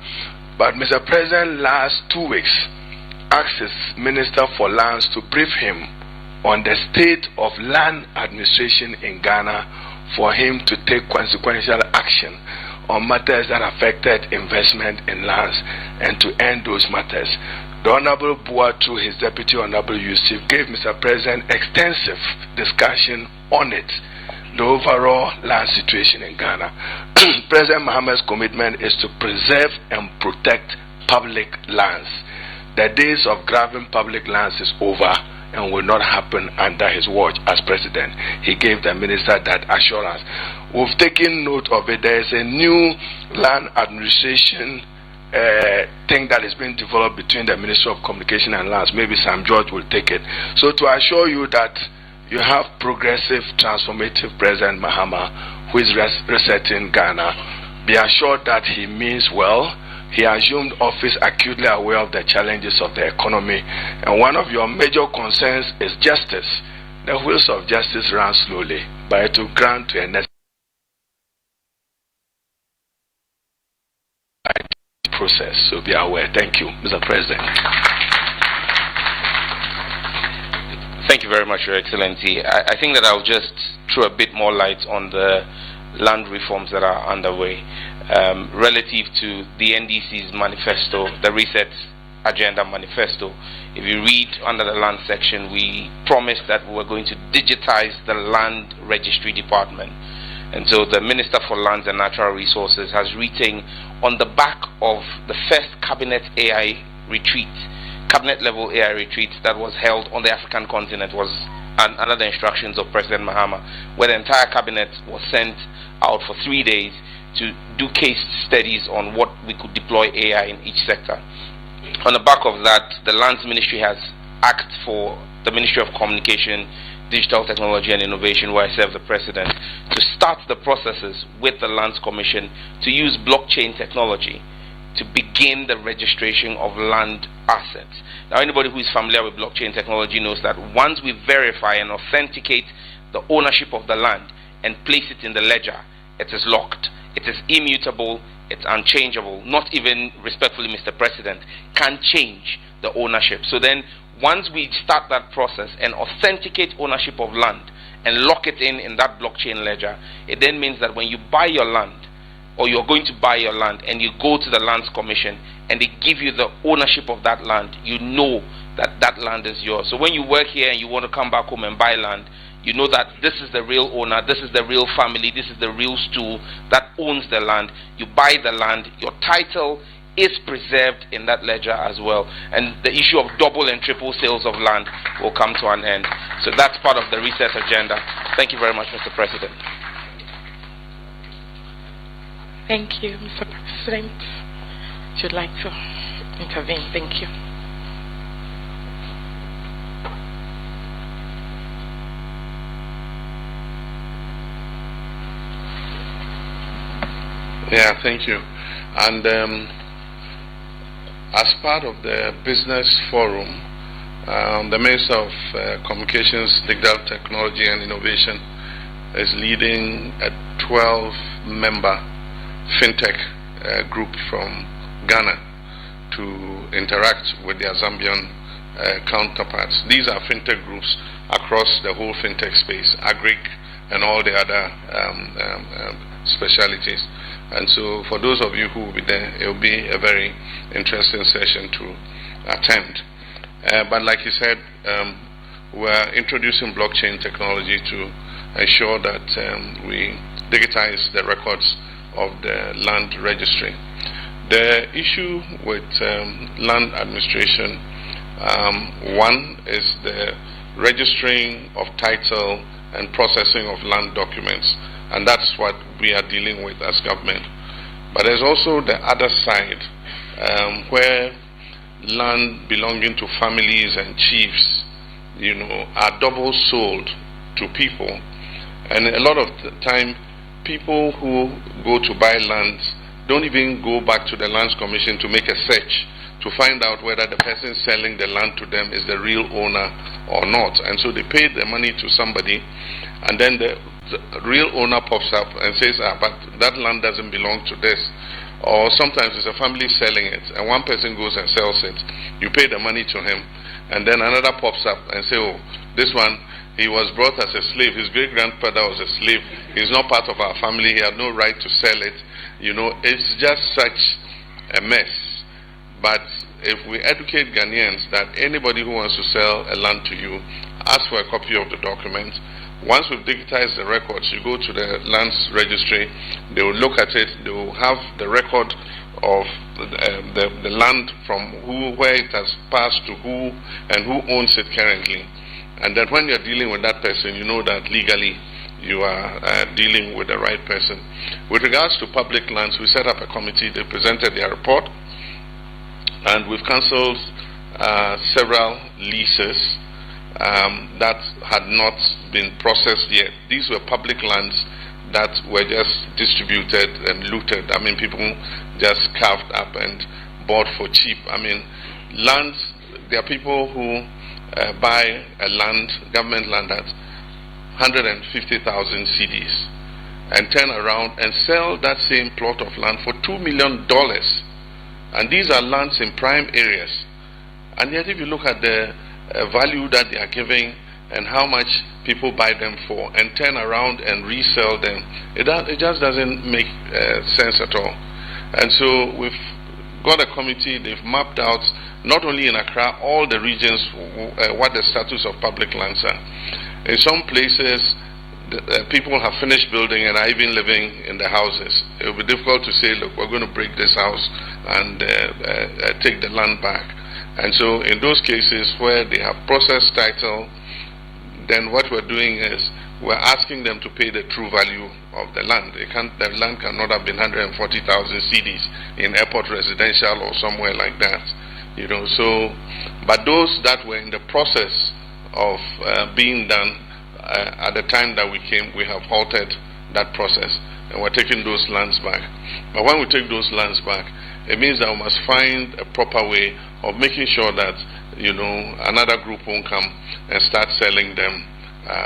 But Mr. President, last 2 weeks, asked his Minister for Lands to brief him on the state of land administration in Ghana for him to take consequential action on matters that affected investment in lands and to end those matters. The Honorable Bua, through his Deputy Honorable Yusuf, gave Mr. President extensive discussion on it, the overall land situation in Ghana. President Mahama's commitment is to preserve and protect public lands. The days of grabbing public lands is over and will not happen under his watch as president. He gave the minister that assurance. We've taken note of it. There is a new land administration thing that is being developed between the Ministry of Communication and Lands. Maybe Sam George will take it. So to assure you that you have progressive, transformative President Mahama who is resetting Ghana, be assured that he means well. He assumed office acutely aware of the challenges of the economy, and one of your major concerns is justice. The wheels of justice run slowly, but it will grant to a necessary process. So be aware. Thank you, Mr. President. Thank you very much, Your Excellency. I think that I'll just throw a bit more light on the land reforms that are underway relative to the NDC's manifesto, the Reset Agenda Manifesto. If you read under the land section, we promised that we were going to digitize the land registry department. And so the Minister for Lands and Natural Resources has written on the back of the first Cabinet AI retreat, cabinet level AI retreat that was held on the African continent was under the instructions of President Mahama, where the entire cabinet was sent out for 3 days to do case studies on what we could deploy AI in each sector. On the back of that, the Lands Ministry has asked for the Ministry of Communication, Digital Technology and Innovation, where I serve the President, to start the processes with the Lands Commission to use blockchain technology to begin the registration of land assets. Now, anybody who is familiar with blockchain technology knows that once we verify and authenticate the ownership of the land and place it in the ledger, it is locked, it is immutable, it's unchangeable. Not even, respectfully, Mr. President, can change the ownership. So then, once we start that process and authenticate ownership of land and lock it in that blockchain ledger, it then means that when you buy your land, or you're going to buy your land, and you go to the Lands Commission and they give you the ownership of that land, you know that that land is yours. So when you work here and you want to come back home and buy land, you know that this is the real owner, this is the real family, this is the real stool that owns the land. You buy the land, your title is preserved in that ledger as well, and the issue of double and triple sales of land will come to an end. So that's part of the reset agenda. Thank you very much, Mr. President. Thank you, Mr. President. If you'd like to intervene, thank you. Yeah, thank you. And as part of the business forum, the Minister of Communications, Digital Technology and Innovation is leading a 12-member fintech group from Ghana to interact with their Zambian counterparts. These are fintech groups across the whole fintech space, agric and all the other specialities. And so for those of you who will be there, it will be a very interesting session to attend. But like you said, we're introducing blockchain technology to ensure that we digitize the records of the land registry. The issue with land administration, one is the registering of title and processing of land documents, and that's what we are dealing with as government. But there's also the other side, where land belonging to families and chiefs, are double sold to people, and a lot of the time people who go to buy lands don't even go back to the Lands Commission to make a search to find out whether the person selling the land to them is the real owner or not. And so they pay the money to somebody, and then the real owner pops up and says, but that land doesn't belong to this. Or sometimes it's a family selling it, and one person goes and sells it. You pay the money to him, and then another pops up and says, oh, this one, he was brought as a slave. His great-grandfather was a slave. He's not part of our family. He had no right to sell it. It's just such a mess. But if we educate Ghanaians that anybody who wants to sell a land to you, ask for a copy of the document. Once we've digitized the records, you go to the lands registry, they will look at it, they will have the record of the land from where it has passed to who, and who owns it currently. And then when you're dealing with that person, you know that legally you are dealing with the right person. With regards to public lands, we set up a committee. They presented their report, and we've cancelled several leases that had not been processed yet. These were public lands that were just distributed and looted. I mean, people just carved up and bought for cheap. I mean, lands, there are people who buy a land, government land, at 150,000 cedis and turn around and sell that same plot of land for $2 million. And these are lands in prime areas. And yet if you look at the value that they are giving and how much people buy them for and turn around and resell them, it just doesn't make sense at all. And so we've got a committee. They've mapped out, not only in Accra, all the regions, what the status of public lands are. In some places, people have finished building and are even living in the houses. It will be difficult to say, look, we're going to break this house and take the land back. And so in those cases where they have process title, then what we're doing is we're asking them to pay the true value of the land. The land cannot have been 140,000 cedis in airport residential or somewhere like that. So, but those that were in the process of being done at the time that we came, we have halted that process and we're taking those lands back. But when we take those lands back, it means that we must find a proper way of making sure that another group won't come and start selling them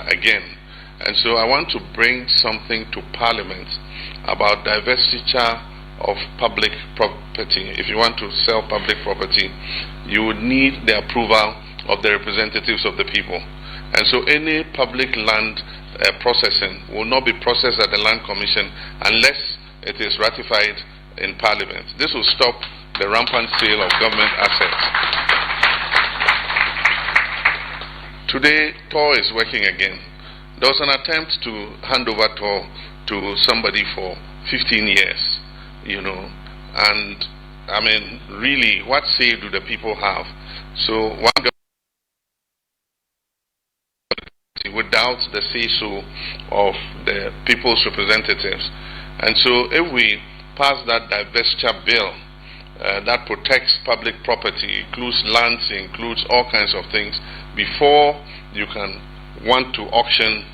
again. And so I want to bring something to Parliament about divestiture of public property. If you want to sell public property, you would need the approval of the representatives of the people. And so any public land processing will not be processed at the Land Commission unless it is ratified in Parliament. This will stop the rampant sale of government assets. Today, TOR is working again. There was an attempt to hand over TOR to somebody for 15 years, and I mean, really, what say do the people have? So one government without the say-so of the people's representatives. And so if we pass that divestiture bill that protects public property, includes lands, includes all kinds of things, before you can want to auction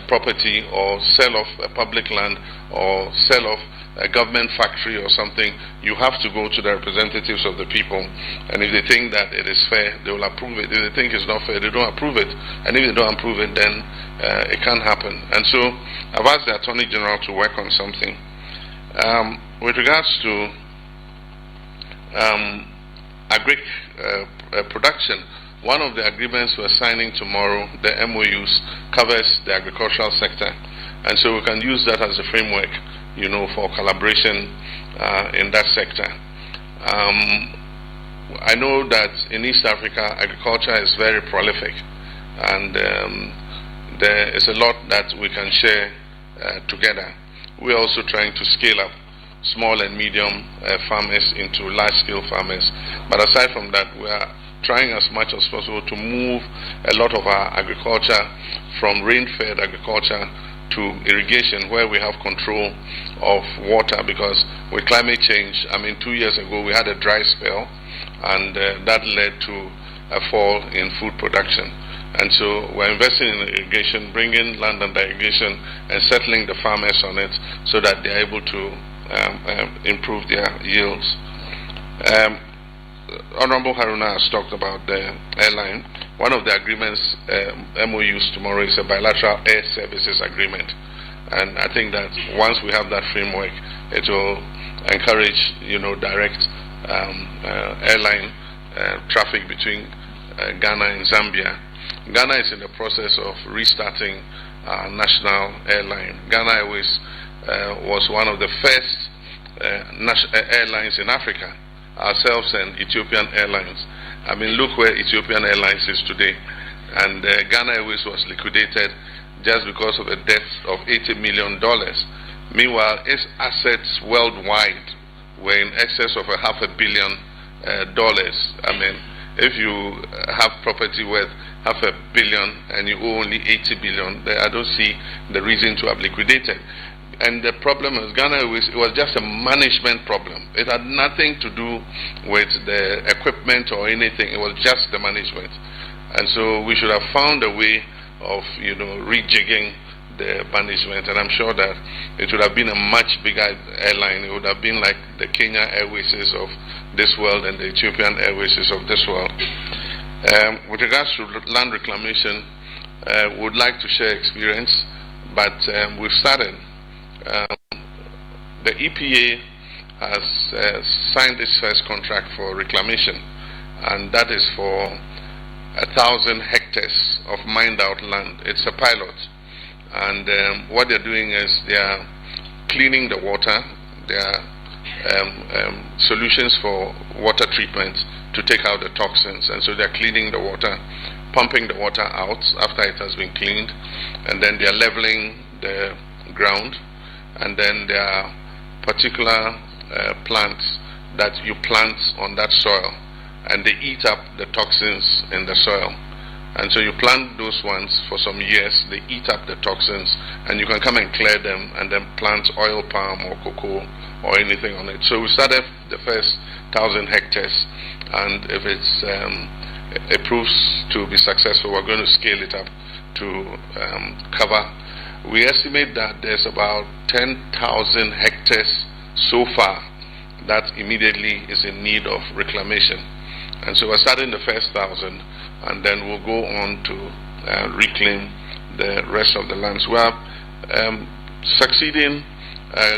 property or sell off a public land or sell off a government factory or something, you have to go to the representatives of the people, and if they think that it is fair, they will approve it. If they think it's not fair, they don't approve it, and if they don't approve it, then it can't happen. And so I've asked the Attorney General to work on something. With regards to agri production, one of the agreements we're signing tomorrow, the MOUs, covers the agricultural sector, and so we can use that as a framework for collaboration in that sector. I know that in East Africa, agriculture is very prolific, and there is a lot that we can share together. We're also trying to scale up small and medium farmers into large-scale farmers. But aside from that, we are trying as much as possible to move a lot of our agriculture from rain-fed agriculture to irrigation, where we have control of water, because with climate change, 2 years ago we had a dry spell, and that led to a fall in food production. And so we're investing in irrigation, bringing land under irrigation and settling the farmers on it so that they're able to improve their yields. Honorable Haruna has talked about the airline. One of the agreements, MOUs tomorrow, is a bilateral air services agreement. And I think that once we have that framework, it will encourage, direct airline traffic between Ghana and Zambia. Ghana is in the process of restarting national airline. Ghana Airways was one of the first airlines in Africa, ourselves and Ethiopian Airlines. Look where Ethiopian Airlines is today. And Ghana Airways was liquidated just because of a debt of $80 million. Meanwhile, its assets worldwide were in excess of $500 million. If you have property worth $500 million and you owe only $80 billion, I don't see the reason to have liquidated. And the problem is Ghana Airways, it was just a management problem. It had nothing to do with the equipment or anything. It was just the management. And so we should have found a way of, rejigging the management. And I'm sure that it would have been a much bigger airline. It would have been like the Kenya Airways of this world and the Ethiopian Airways of this world. With regards to land reclamation, we would like to share experience, but we've started. The EPA has signed its first contract for reclamation, and that is for 1,000 hectares of mined out land. It's a pilot, and what they're doing is they are cleaning the water. There are solutions for water treatment to take out the toxins, and so they're cleaning the water, pumping the water out after it has been cleaned, and then they're leveling the ground. And then there are particular plants that you plant on that soil and they eat up the toxins in the soil. And so you plant those ones for some years, they eat up the toxins, and you can come and clear them and then plant oil palm or cocoa or anything on it. So we started the first 1,000 hectares, and if it proves to be successful, we're going to scale it up to cover. We estimate that there's about 10,000 hectares so far that immediately is in need of reclamation. And so we're starting the first 1,000, and then we'll go on to reclaim the rest of the lands. We are succeeding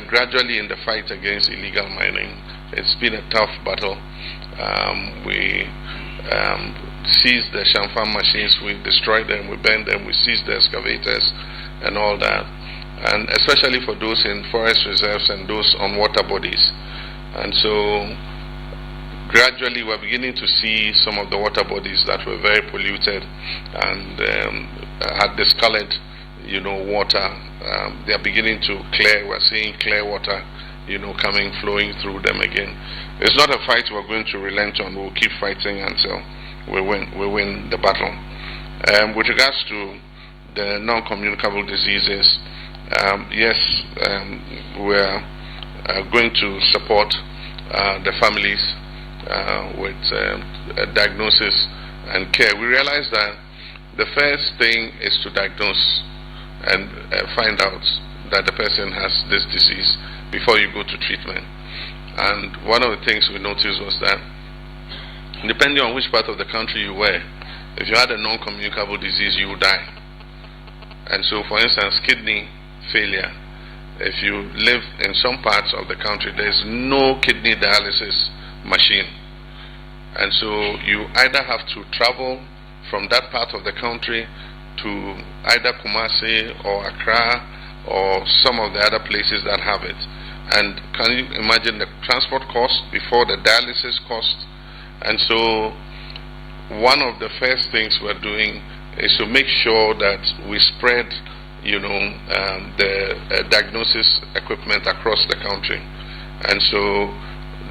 gradually in the fight against illegal mining. It's been a tough battle. We seized the Shamfam machines, we destroyed them, we burned them, we seized the excavators and all that. And especially for those in forest reserves and those on water bodies. And so gradually we're beginning to see some of the water bodies that were very polluted and had discolored, water. They are beginning to clear. We're seeing clear water, coming, flowing through them again. It's not a fight we're going to relent on. We'll keep fighting until we win the battle. With regards to the non-communicable diseases, yes, we're going to support the families with diagnosis and care. We realize that the first thing is to diagnose and find out that the person has this disease before you go to treatment. And one of the things we noticed was that depending on which part of the country you were, if you had a non-communicable disease, you would die. And so, for instance, kidney failure, if you live in some parts of the country, there's no kidney dialysis machine. And so you either have to travel from that part of the country to either Kumasi or Accra or some of the other places that have it. And can you imagine the transport cost before the dialysis cost? And so one of the first things we're doing is to make sure that we spread the diagnosis equipment across the country. And so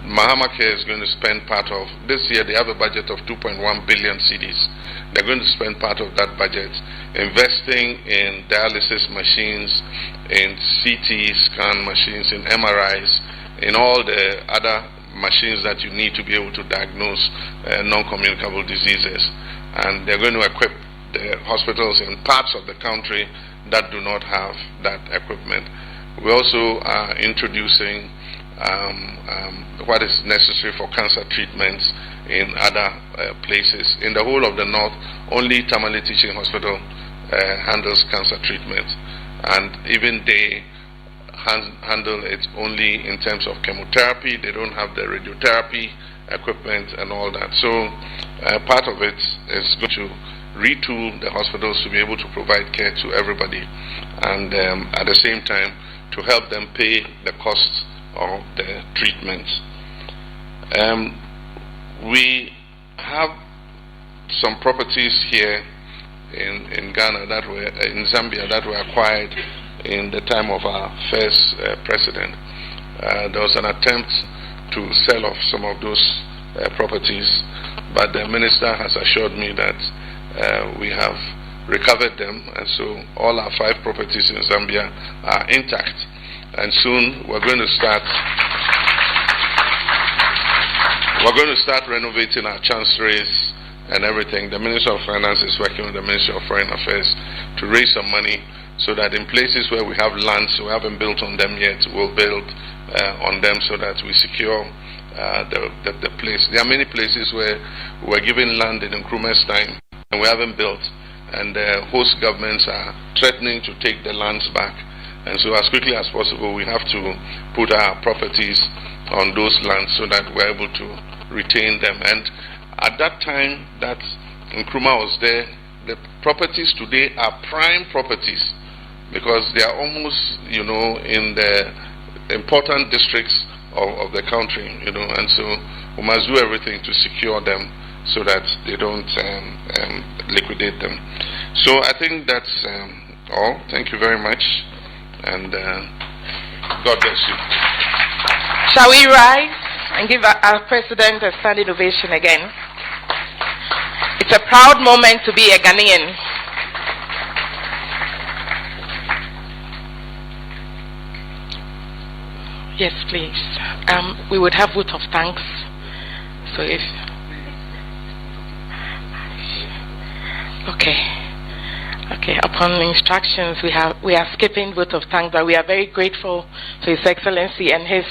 Mahama Care is going to spend part of this year. They have a budget of 2.1 billion cedis. They're going to spend part of that budget investing in dialysis machines, in CT scan machines, in MRIs, in all the other machines that you need to be able to diagnose non-communicable diseases. And they're going to equip the hospitals in parts of the country that do not have that equipment. We also are introducing what is necessary for cancer treatments in other places. In the whole of the north, only Tamale Teaching Hospital handles cancer treatment, and even they handle it only in terms of chemotherapy. They don't have the radiotherapy equipment and all that. So part of it is going to retool the hospitals to be able to provide care to everybody, and at the same time to help them pay the costs of the treatment. We have some properties here in Ghana that were in Zambia that were acquired in the time of our first president. There was an attempt to sell off some of those properties, but the minister has assured me that we have recovered them, and so all our 5 properties in Zambia are intact. And soon we're going to start renovating our chanceries and everything. The Minister of Finance is working with the Ministry of Foreign Affairs to raise some money so that in places where we have lands, we haven't built on them yet, we'll build on them so that we secure the place. There are many places where we're given land in Nkrumah's time and we haven't built, and the host governments are threatening to take the lands back. And so as quickly as possible, we have to put our properties on those lands so that we're able to retain them. And at that time that Nkrumah was there, the properties today are prime properties because they are almost, in the important districts of the country, and so we must do everything to secure them so that they don't liquidate them. So I think that's all. Thank you very much. And God bless you. Shall we rise and give our President a standing ovation again? It's a proud moment to be a Ghanaian. Yes, please. We would have vote of thanks. So if okay, upon instructions, we are skipping vote of thanks, but we are very grateful to His Excellency and his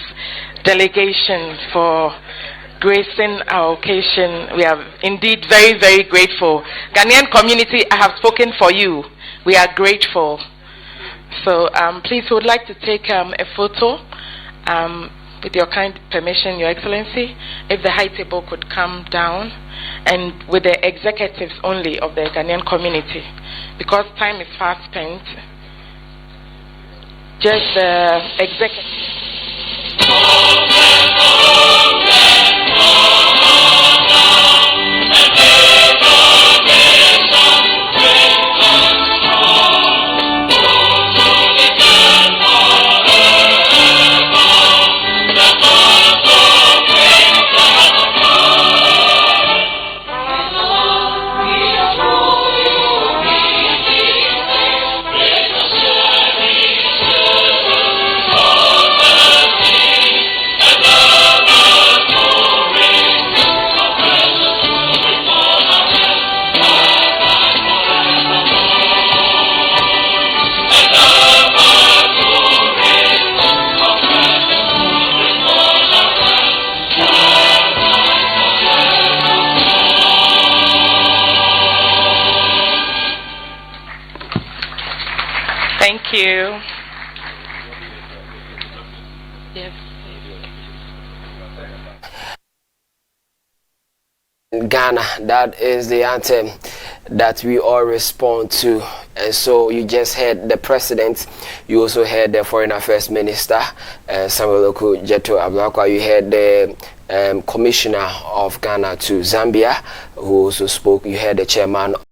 delegation for gracing our occasion. We are indeed very, very grateful. Ghanaian community, I have spoken for you. We are grateful. So please, we would like to take a photo. With your kind permission, Your Excellency, if the high table could come down, and with the executives only of the Ghanaian community, because time is fast spent. Just the executives. Thank you. Yes. Ghana, that is the anthem that we all respond to. And so you just heard the president, you also heard the foreign affairs minister, Samuel Oku Jeto Ablakwa, you heard the commissioner of Ghana to Zambia, who also spoke, you heard the chairman